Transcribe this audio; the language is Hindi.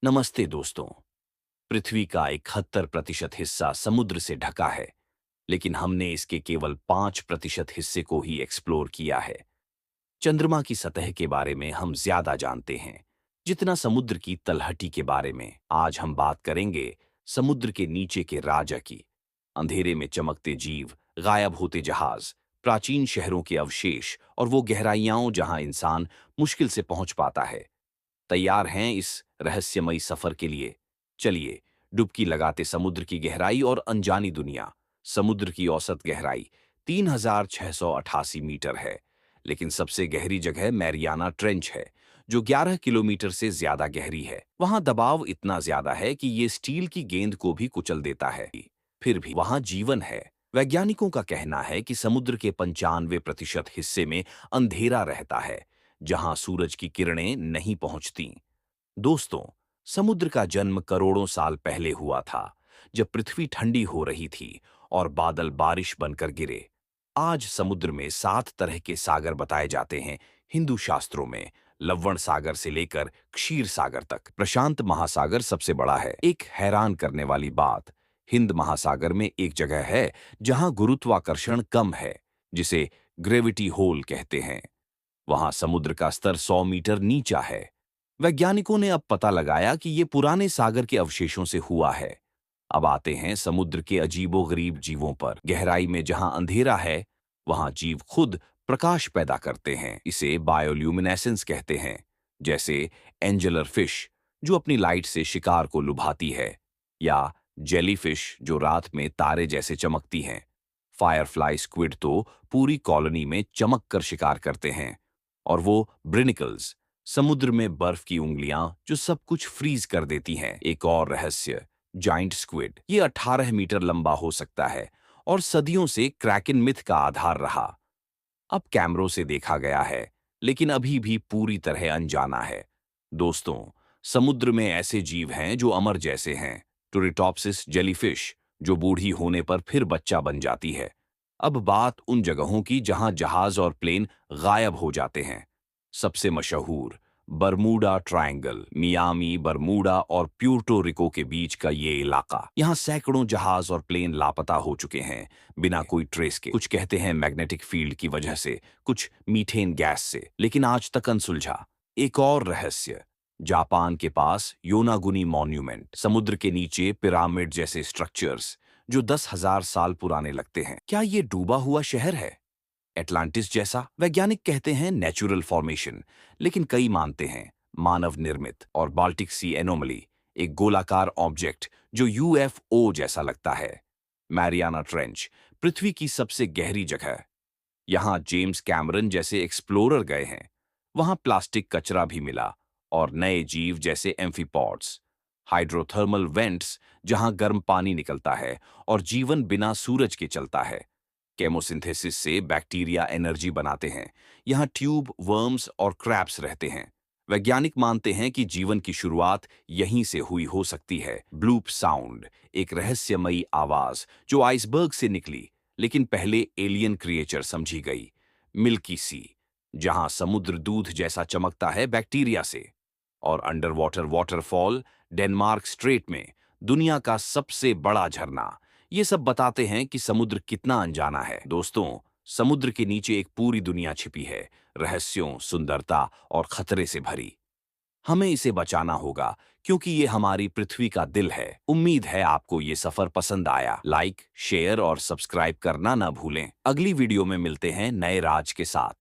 नमस्ते दोस्तों। पृथ्वी का 71% हिस्सा समुद्र से ढका है, लेकिन हमने इसके केवल 5% हिस्से को ही एक्सप्लोर किया है। चंद्रमा की सतह के बारे में हम ज्यादा जानते हैं जितना समुद्र की तलहटी के बारे में। आज हम बात करेंगे समुद्र के नीचे के राजा की। अंधेरे में चमकते जीव, गायब होते जहाज, प्राचीन शहरों के अवशेष और वो गहराइयां जहां इंसान मुश्किल से पहुंच पाता है। तैयार हैं इस रहस्यमयी सफर के लिए? चलिए डुबकी लगाते समुद्र की गहराई और अनजानी दुनिया। समुद्र की औसत गहराई 3688 मीटर है, लेकिन सबसे गहरी जगह मैरियाना ट्रेंच है, जो 11 किलोमीटर से ज्यादा गहरी है। वहां दबाव इतना ज्यादा है कि ये स्टील की गेंद को भी कुचल देता है। फिर भी वहां जीवन है। वैज्ञानिकों का कहना है कि समुद्र के 95% हिस्से में अंधेरा रहता है, जहां सूरज की किरणें नहीं पहुंचती। दोस्तों, समुद्र का जन्म करोड़ों साल पहले हुआ था, जब पृथ्वी ठंडी हो रही थी और बादल बारिश बनकर गिरे। आज समुद्र में 7 तरह के सागर बताए जाते हैं। हिंदू शास्त्रों में लवण सागर से लेकर क्षीर सागर तक। प्रशांत महासागर सबसे बड़ा है। एक हैरान करने वाली बात, हिंद महासागर में एक जगह है जहां गुरुत्वाकर्षण कम है, जिसे ग्रेविटी होल कहते हैं। वहां समुद्र का स्तर 100 मीटर नीचा है। वैज्ञानिकों ने अब पता लगाया कि ये पुराने सागर के अवशेषों से हुआ है। अब आते हैं समुद्र के अजीबोगरीब जीवों पर। गहराई में जहां अंधेरा है, वहां जीव खुद प्रकाश पैदा करते हैं। इसे बायोल्यूमिनेसेंस कहते हैं। जैसे एंजेलर फिश, जो अपनी लाइट से शिकार को लुभाती है, या जेलीफिश, जो रात में तारे जैसे चमकती हैं। फायरफ्लाई स्क्विड तो पूरी कॉलोनी में चमक कर शिकार करते हैं। और वो ब्रिनिकल्स, समुद्र में बर्फ की उंगलियां जो सब कुछ फ्रीज कर देती हैं। एक और रहस्य, जाइंट स्क्विड। ये 18 मीटर लंबा हो सकता है और सदियों से क्रैकन मिथ का आधार रहा। अब कैमरों से देखा गया है, लेकिन अभी भी पूरी तरह अनजाना है। दोस्तों, समुद्र में ऐसे जीव हैं जो अमर जैसे हैं। टूरिटॉप्सिस जेलीफिश, जो बूढ़ी होने पर फिर बच्चा बन जाती है। अब बात उन जगहों की जहां जहाज और प्लेन गायब हो जाते हैं। सबसे मशहूर बरमूडा ट्रायंगल, मियामी, बरमूडा और प्यूर्टो रिको के बीच का ये इलाका। यहाँ सैकड़ों जहाज और प्लेन लापता हो चुके हैं, बिना कोई ट्रेस के। कुछ कहते हैं मैग्नेटिक फील्ड की वजह से, कुछ मीथेन गैस से, लेकिन आज तक अनसुलझा। एक और रहस्य, जापान के पास योनागुनी मॉन्यूमेंट। समुद्र के नीचे पिरामिड जैसे स्ट्रक्चर्स जो 10,000 साल पुराने लगते हैं। क्या ये डूबा हुआ शहर है? एटलांटिस जैसा? वैज्ञानिक कहते हैं नेचुरल फॉर्मेशन, लेकिन कई मानते हैं मानव निर्मित। और बाल्टिक सी एनोमली, एक गोलाकार ऑब्जेक्ट जो यूएफओ जैसा लगता है। मैरियाना ट्रेंच, पृथ्वी की सबसे गहरी जगह। यहां जेम्स कैमरन जैसे एक्सप्लोरर गए हैं। वहां प्लास्टिक कचरा भी मिला और नए जीव जैसे एम्फीपॉड्स। हाइड्रोथर्मल वेंट्स, जहां गर्म पानी निकलता है और जीवन बिना सूरज के चलता है। केमोसिंथेसिस से बैक्टीरिया एनर्जी बनाते हैं। यहाँ ट्यूब वर्म्स और क्रैब्स रहते हैं। वैज्ञानिक मानते हैं कि जीवन की शुरुआत यहीं से हुई हो सकती है। ब्लूप साउंड, एक रहस्यमयी आवाज जो आइसबर्ग से निकली, लेकिन पहले एलियन क्रिएचर समझी गई। मिल्की सी, जहां समुद्र दूध जैसा चमकता है बैक्टीरिया से। और under water waterfall, Denmark straight में दुनिया का सबसे बड़ा झरना। ये सब बताते हैं कि समुद्र कितना अनजाना है। दोस्तों, समुद्र के नीचे एक पूरी दुनिया छिपी है, रहस्यों, सुंदरता और खतरे से भरी। हमें इसे बचाना होगा, क्योंकि ये हमारी पृथ्वी का दिल है। उम्मीद है आपको ये सफर पसंद आया। लाइक, शेयर और सब्सक्राइब करना ना भूलें। अगली वीडियो में मिलते हैं नए राज के साथ।